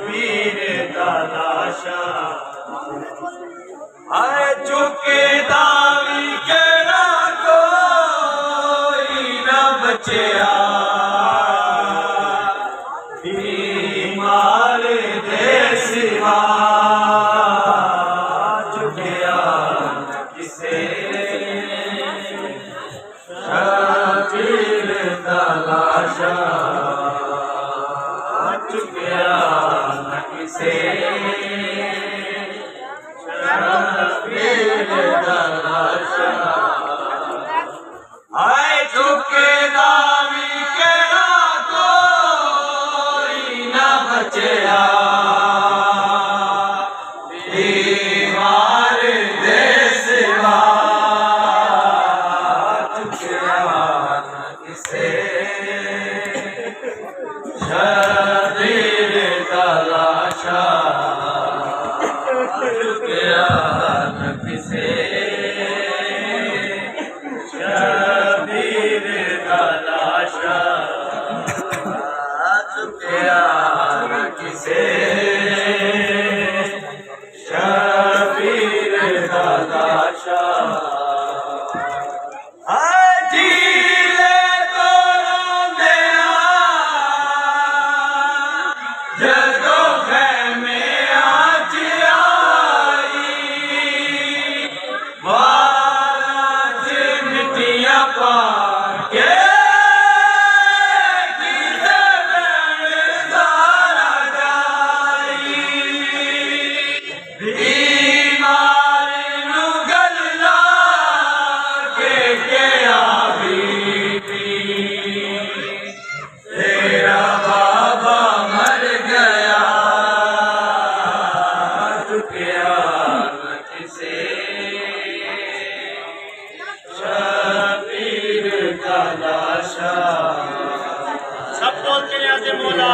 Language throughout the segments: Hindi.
वीर तलाशा आए चुके दावी केड़ा कोई न बचया बीमार दे सिवा चुकया किसे शबीर तलाशा चुकया न किसे शबीर तलाशा आए चुके दावी केड़ा कोई न बचया बीमार दे सिवा चुकया न किसे शबीर तलाशा चुकया न किसे शबीर तलाशा चुकया न किसे शबीर तलाशा जदों ख़ैमे आच आई वारां च मिट्टियां पाके किते सारा जाई बीमार नूं गल ला के आ बीबी तेरा बाबा मर गया चुकया न किसे शबीर तलाशा सब बोलते हैं आज़े मौला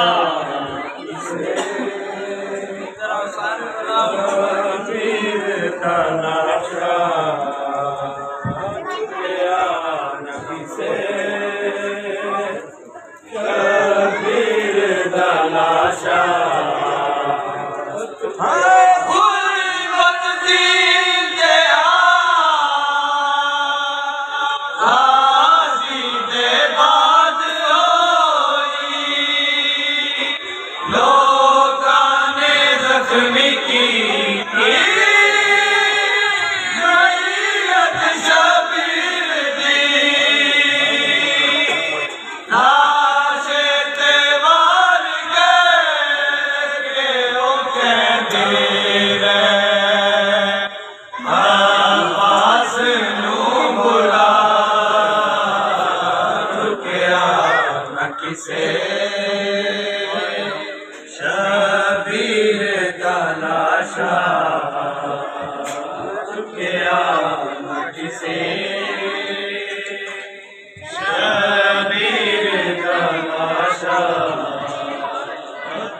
शबीर तलाशा चुकया न किसे शबीर तलाशा गुरबत दीन दे आज़ी दे बाद होई लोकां ने ज़ख्मी की मैयत शबीर दी लाशे ते वार के ओ कहते रहे अब्बास नूं बुला चुकया न किसे शबीर तलाशा चुकया न किसे शबीर तलाशा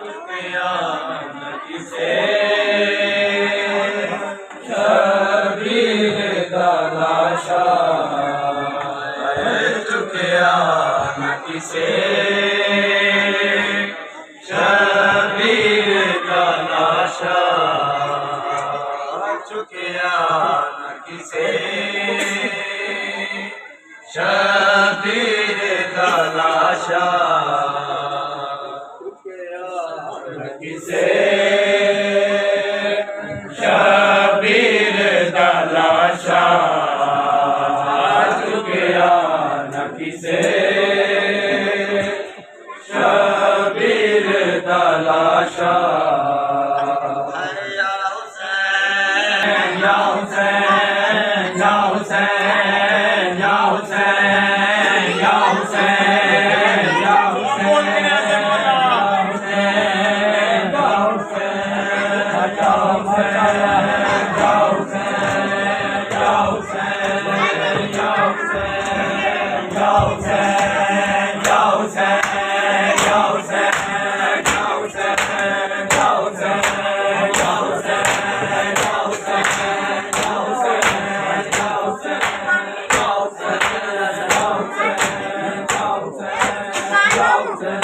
चुकया न किसे शबीर तलाशा चुकया न किसे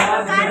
सरकार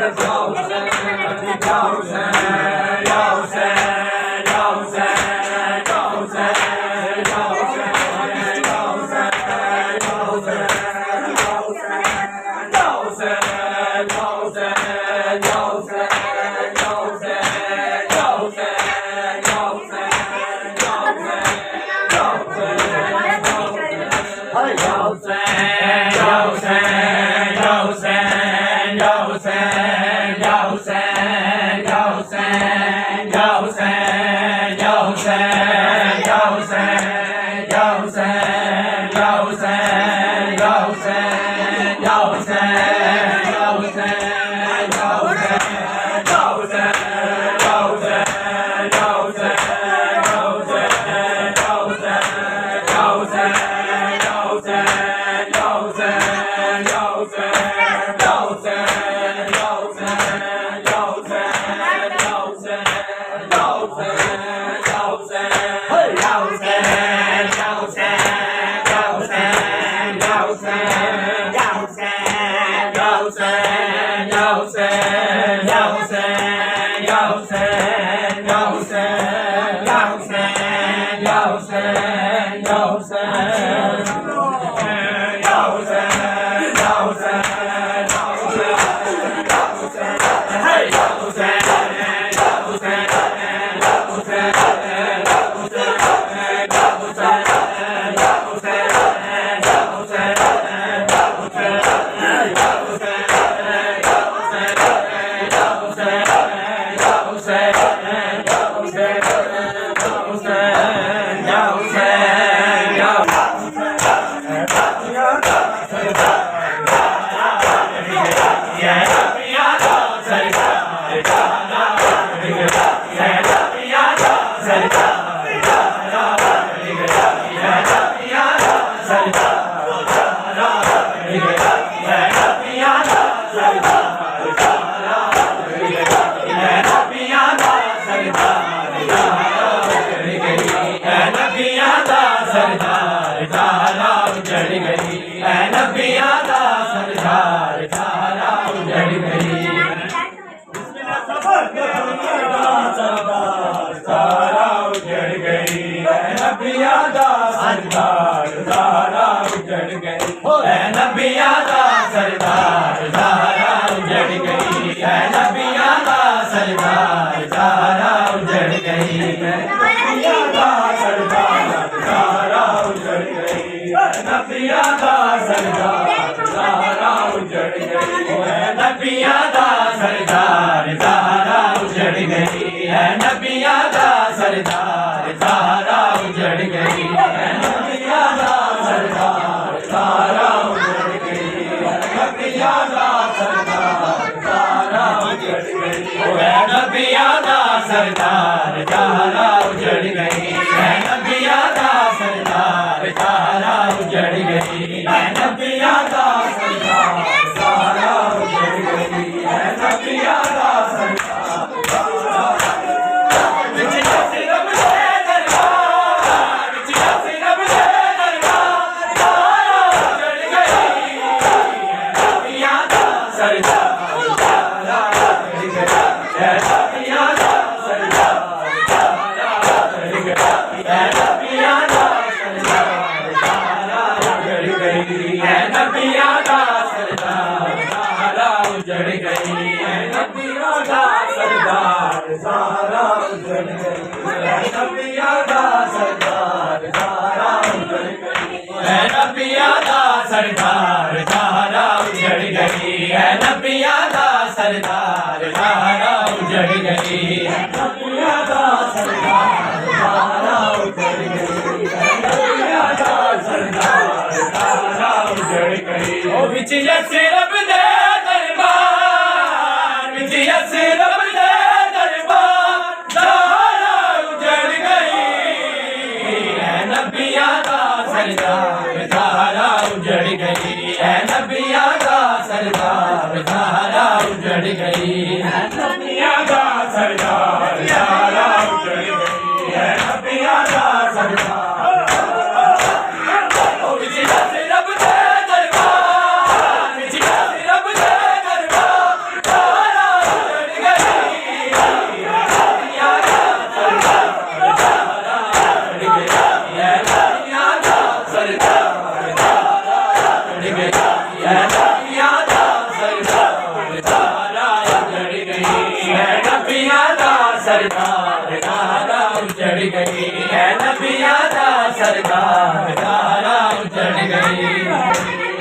सरदार धारा उजड़ गई है नबियां दा सरदार धारा उजड़ गई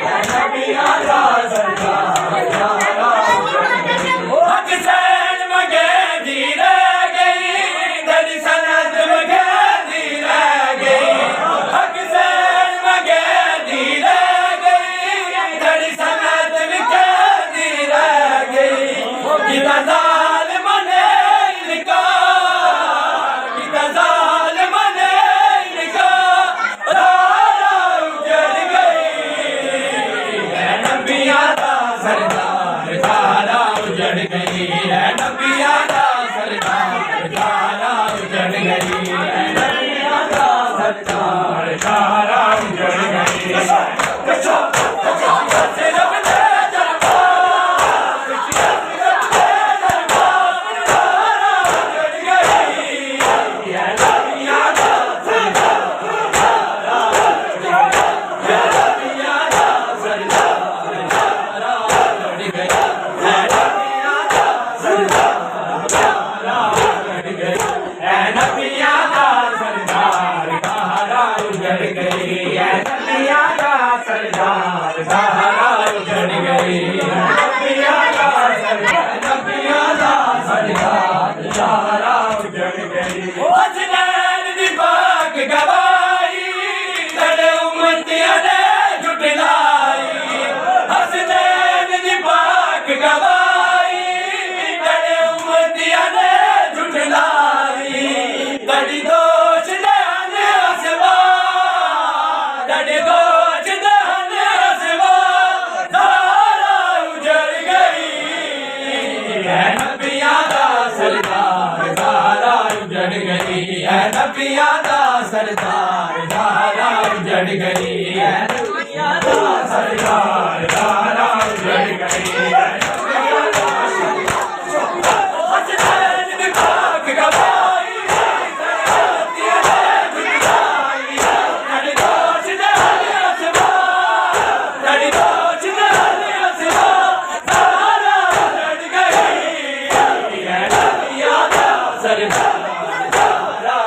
है नबियां दा सरदार धारा उजड़ गई हक सैन मगे दी रह गई तेरी सनत मगे दी रह गई हक सैन मगे दी रह गई तेरी सनत मगे दी रह गई किदा जालिम ने इनका किदा जालिम ने इनका धारा उजड़ गई है नबियां दा सरदार धारा उजड़ गई है नबियां दा सरदार धारा उजड़ गई है नबियां दा सरदार धारा उजड़ गई सरदार धारा उजड़ गई नबियां दा सरदार धारा उजड़ गई हसनैन दी पाक गवाई तेरे उम्मतियां ने झुठलाई हसनैन दी पाक गवाई तेरे उम्मतियां ने झुठलाई तेरी दोष दे असवा तेरे दोष दे असवा धारा उजड़ गई है नबियां दा सरदार धारा उजड़ गई है नबियां दा सरदार धारा उजड़ गई है नबियां दा सरदार धारा उजड़ गई है नबियां दा हसनैन दी पाक गवाई सरहदियां ने झुठलाई तेरे दोष दे असवा तेरे दोष दे असवा धारा उजड़ गई है नबियां दा सरदार धारा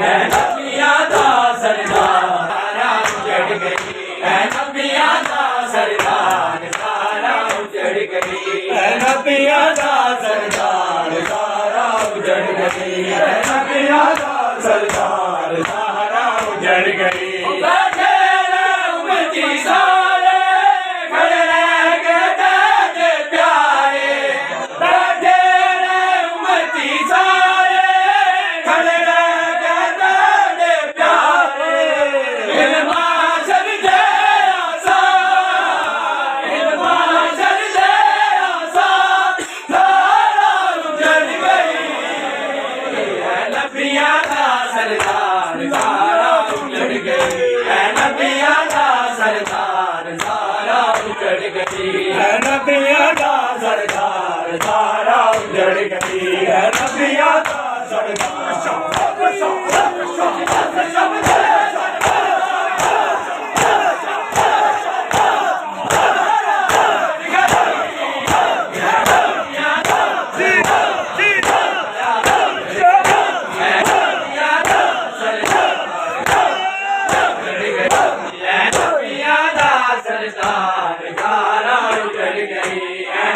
है नबियां दा सरदार धारा उजड़ गई है नबियां दा सरदार धारा उजड़ गई है नबियां दा सरदार धारा उजड़ गई है नबियां दा सरदार धारा उजड़ गई बैठे रहे उम्मती सारे खड़े रह गए तेरे प्यारे बैठे रहे उम्मती सारे खड़े रह गए तेरे प्यारे इल्माशर दे आसा इल्माशर दे आसा धारा उजड़ गई है नबियां दा सरदार धारा उजड़ गई है नबियां दा सरदार धारा उजड़ गई है नबियां दा सरदार धारा उजड़ गई है नबियां दा सरदार धारा उजड़ गई है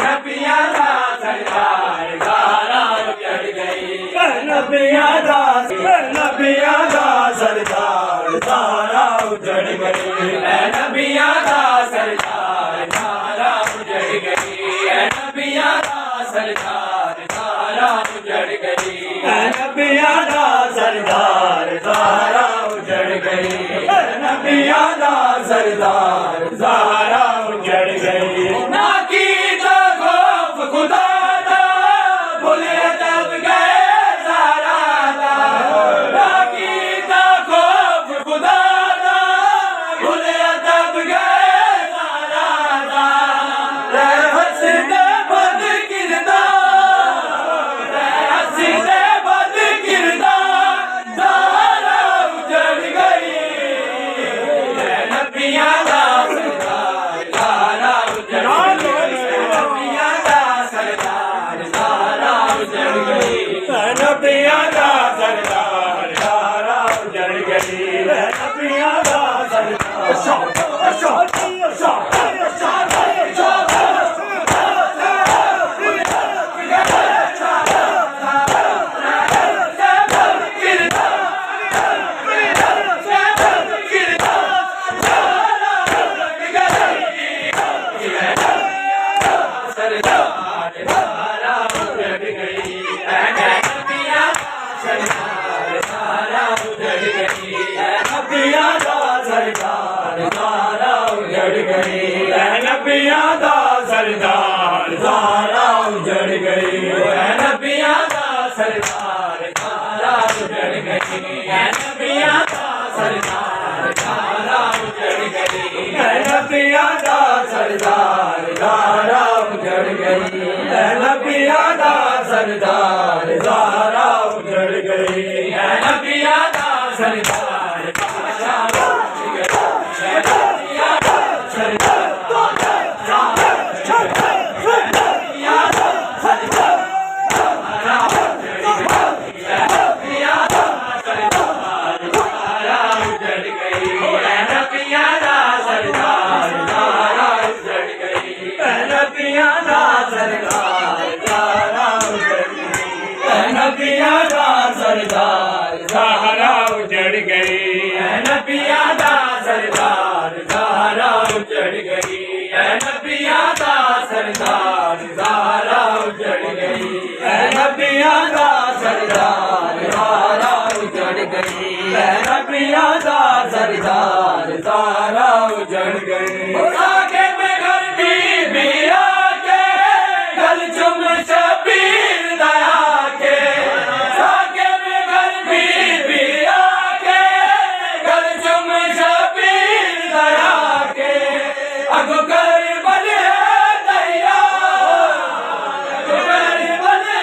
नबियां दा सरदार धारा उजड़ गई है नबियां दा सरदार धारा उजड़ गई है नबियां दा सरदार धारा उजड़ गई है नबियां दा सरदार धारा उजड़ गई है नबियां दा सरदार धारा उजड़ गई है नबियां दा सरदार धारा उजड़ गई ना की तो खौफ खुदा दा भूले तब गए सारा दा ना की तो खौफ खुदा दा भूले तब गए सारा दा हंसते बद किरदार हंसते धारा उजड़ गई, नबिया सरदार धारा उजड़ गई, नबिया सरदार धारा उजड़ गई, नबिया सरदार धारा उजड़ गई, नबिया सरदार धारा उजड़ गई, नबिया सरदार धारा उजड़ गई, नबिया सरदार धारा उजड़ गई, नबिया सरदार धारा उजड़ गई, नबिया सरदार धारा उजड़ गई, नबिया सरदार धारा उजड़ गई, नबिया सरदार धारा उजड़ गई, नबिया सरदार धारा उजड़ गई, नबिया सरदार धारा उजड़ गई। आगे में घर भी आके गल चुम शबीर दया के, आगे में घर भी आके गल चुम शबीर दया के, अगो कर बने दैया, अगो कर बने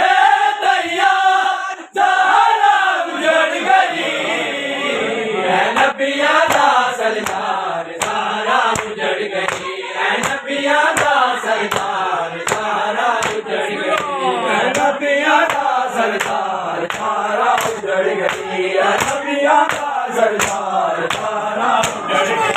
दैया, धारा उजड़ गई, नबिया सरदार धारा उजड़ गई, नबिया सरदार धारा उजड़ गई, नबिया सरदार धारा उजड़ गई, नबिया सरदार धारा उजड़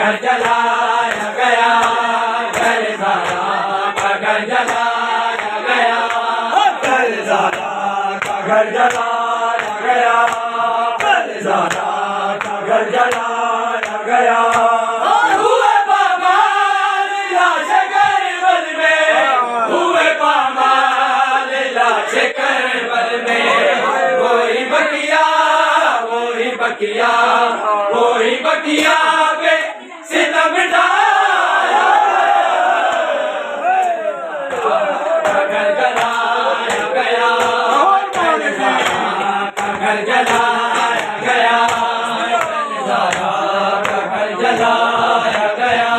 घर जलाया गया, कलजारा का घर जलाया गया, कलजारा का घर जलाया गया, कलजारा का घर जलाया गया। हुए पामाल लाश करबल में, हुए पामाल लाश करबल में, वही बकिया वही बकिया पे सितम ढाया, घर जलाया गया, घर जलाया गया, घर जलाया गया।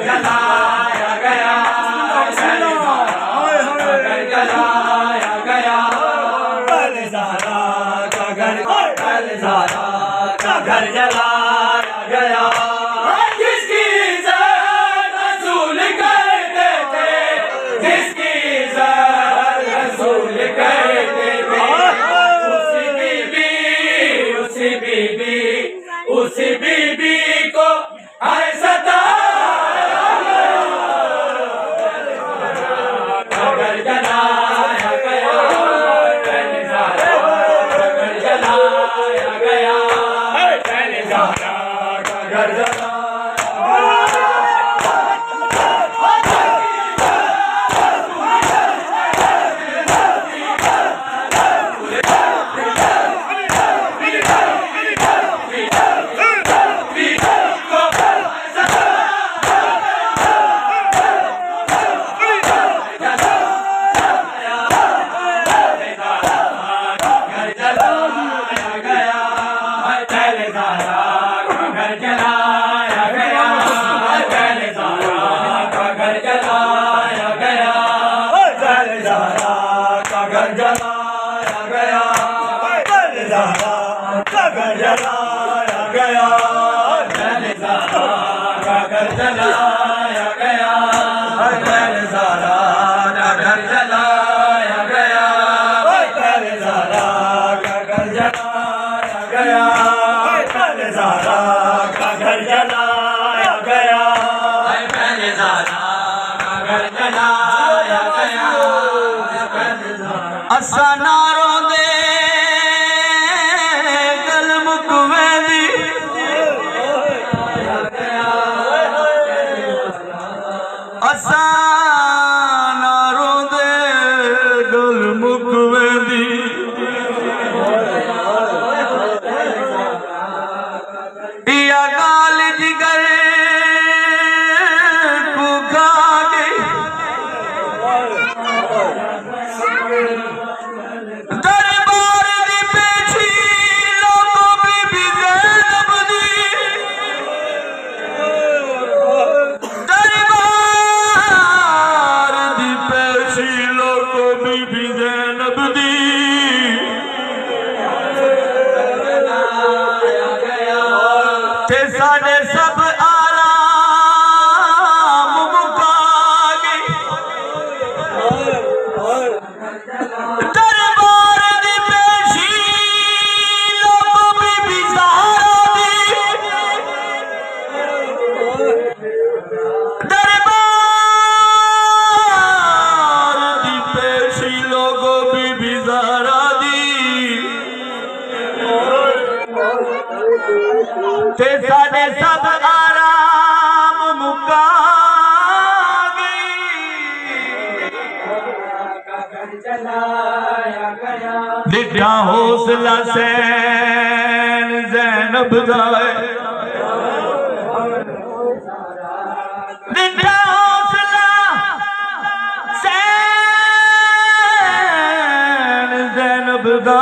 जलाया गया, जलाया गया, कलजारा का घर, कलजारा का घर जलाया गया। जिसकी इज्जत रसूल करते थे, जिसकी इज्जत रसूल करते थे, उसी बीबी को हर सताया, घर जलाया गया, कलजारा का घर जलाया गया, कलजारा का घर जलाया। जलाया गया, कलजारा का घर जलाया गया, कलजारा का घर जलाया गया, कलजारा का घर जलाया गया, कलजारा का घर जलाया गया। असा नारों दे गल मुकवेंदी, असा नारों दे गल मुकवेंदी, या गाल जिगर को खा गई, दरबार दी पेशी लोगों बीबी ज़ैनब दी, दरबार दी पेशी लोगों बीबी ज़ैनब दी, ते साडे सब आराम मुका गई, दरबार दी पेशी लोगों बीबी ज़हरा दी, दरबार दी पेशी लोगों बीबी ज़हरा दी, ते साडे सब आराम मुका गई। दिखा हौसला सैन ज़ैनब दा, दिखा हौसला सैन ज़ैनब दा,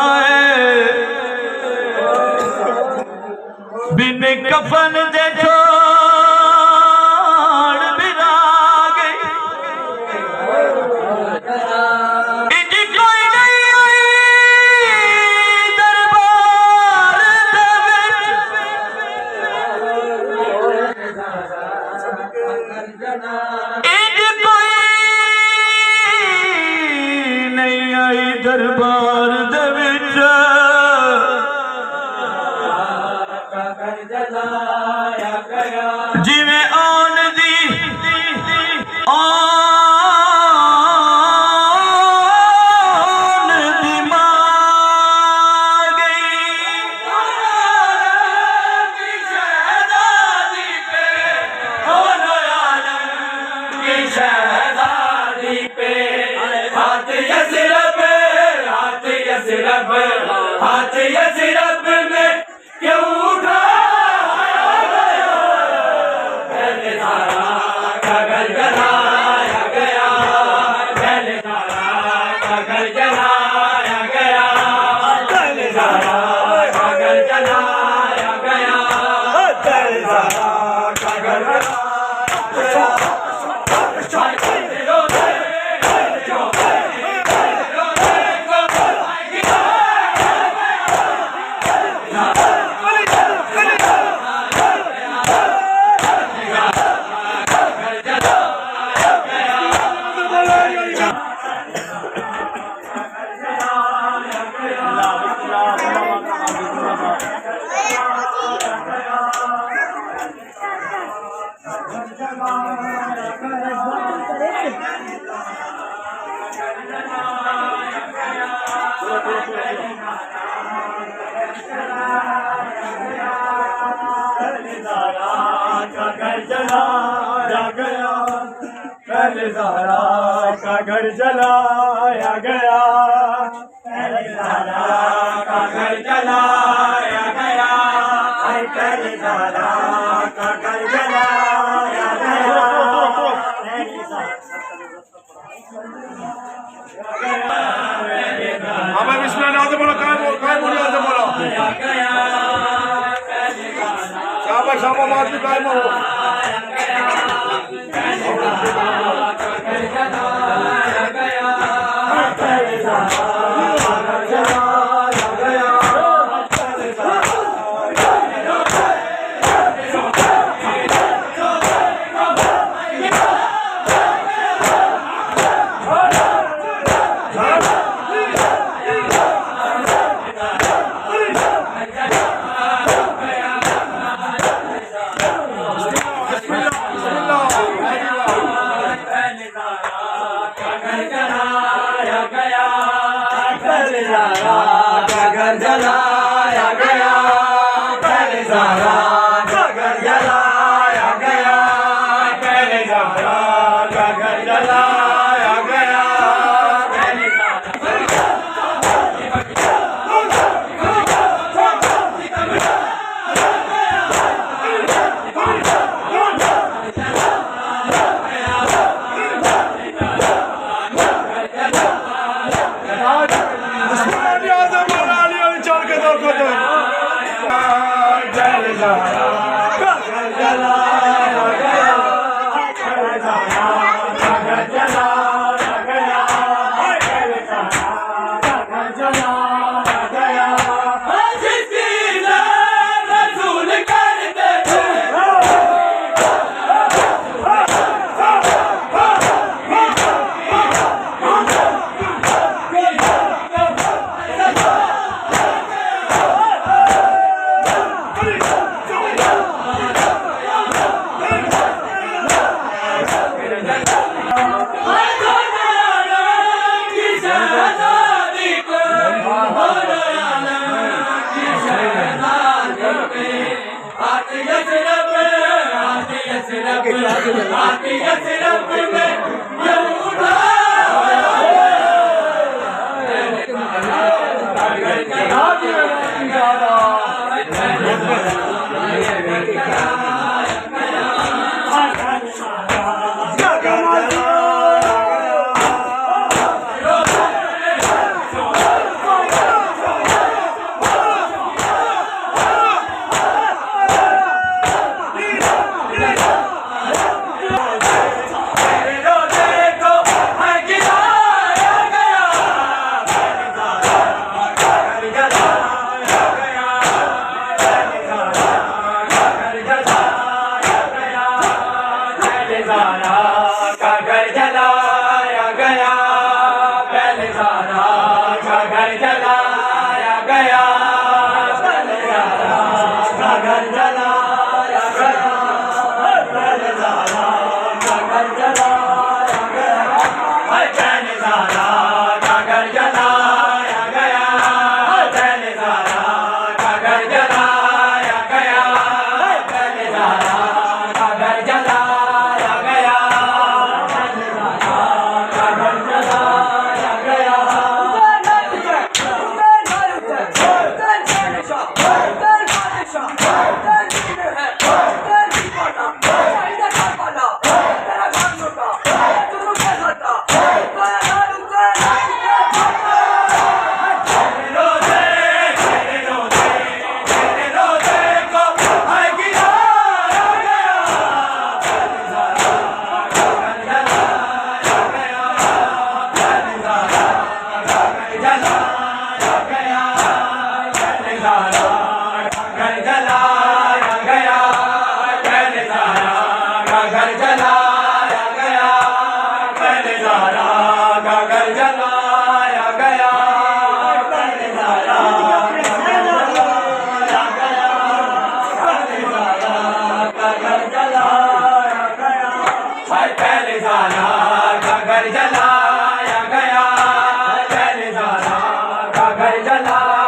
बिन कफन दे इंज कोई नहीं आई दरबार दे विच जिवें आन दी हाथ यसरब में क्यों उठाया गया पहले सारा का घर जलाया गया पहले सारा का घर जलाया गया पहले सारा का घर जलाया गया पहले सारा का घर पहले ज़हरा का घर जलाया गया पहले ज़हरा का घर जलाया गया पहले ज़हरा का घर जलाया गया हमें बिस्मिल्लाह से बोलो काय बोलिए से बोलो शाबाश शाबाश भी काय बोलो घर जलाया गया पहले ज़हरा का घर जलाया गया पहले ज़हरा का घर जलाया गया ज़ारा का घर जलाया गया, पहले ज़ारा का घर जलाया गया, पहले ज़ारा का घर जलाया गया, पहले ज़ारा का घर जलाया गया, पहले ज़ारा का घर जलाया गया, पहले ज़ारा का घर जलाया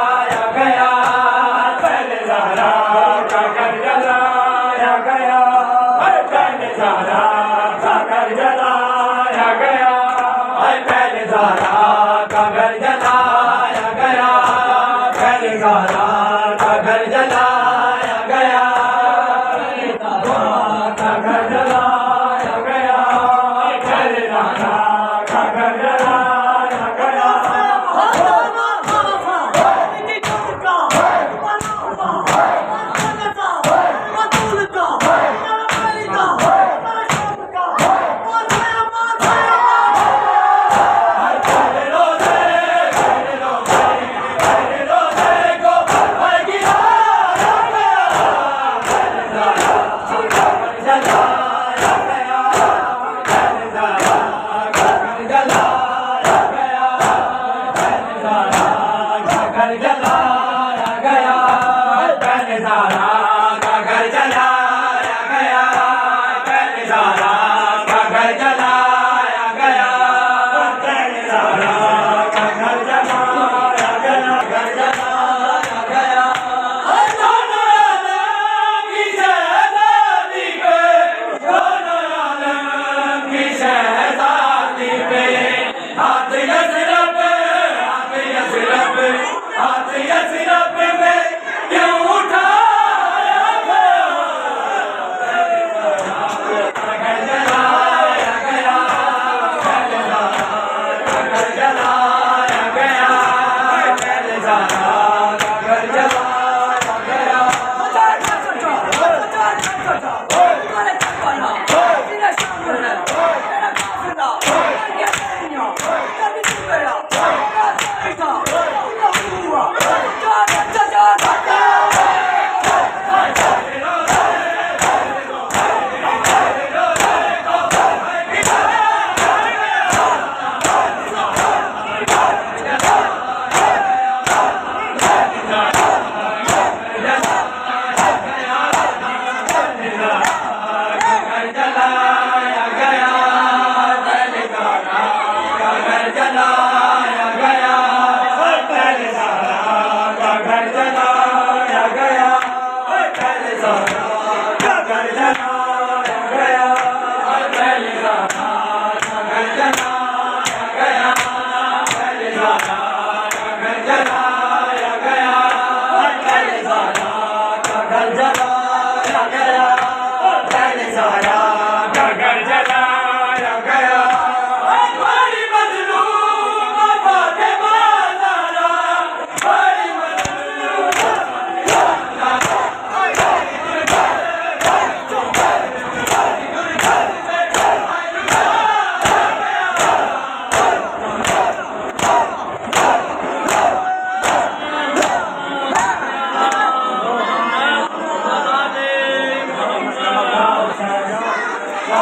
गया, पहले ज़ारा का घर जलाया गया, पहले ज़ारा का घर जलाया गया।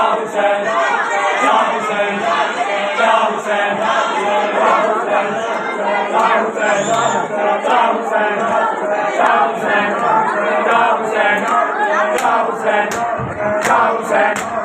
हुसैन या हुसैन या हुसैन या हुसैन या हुसैन या हुसैन या हुसैन या हुसैन या हुसैन या हुसैन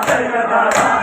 Sayyada